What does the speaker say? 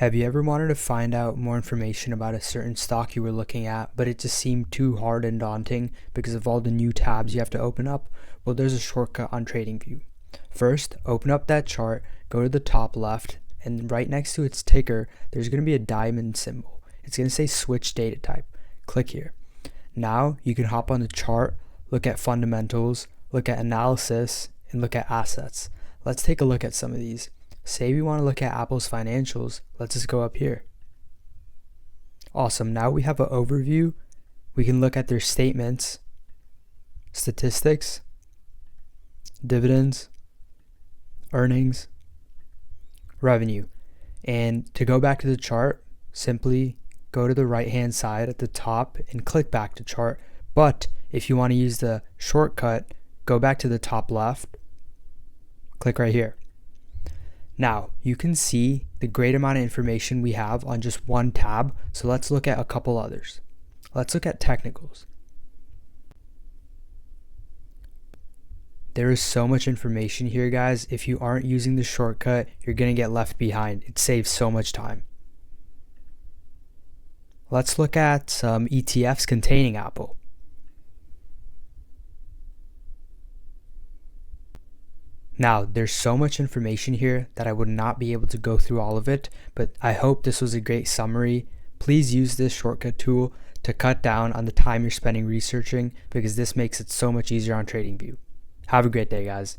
Have you ever wanted to find out more information about a certain stock you were looking at, but it just seemed too hard and daunting because of all the new tabs you have to open up? Well, there's a shortcut on TradingView. First, open up that chart, go to the top left, and right next to its ticker, there's going to be a diamond symbol. It's going to say switch data type. Click here. Now you can hop on the chart, look at fundamentals, look at analysis, and look at assets. Let's take a look at some of these. Say we want to look at Apple's financials. Let's just go up here. Awesome. Now we have an overview. We can look at their statements, statistics, dividends, earnings, revenue. And to go back to the chart, simply go to the right hand side at the top and click back to chart. But if you want to use the shortcut, go back to the top left, click right here. Now you can see the great amount of information we have on just one tab. So let's look at a couple others. Let's look at technicals. There is so much information here, guys. If you aren't using the shortcut, you're going to get left behind. It saves so much time. Let's look at some ETFs containing Apple. Now, there's so much information here that I would not be able to go through all of it, but I hope this was a great summary. Please use this shortcut tool to cut down on the time you're spending researching, because this makes it so much easier on TradingView. Have a great day, guys.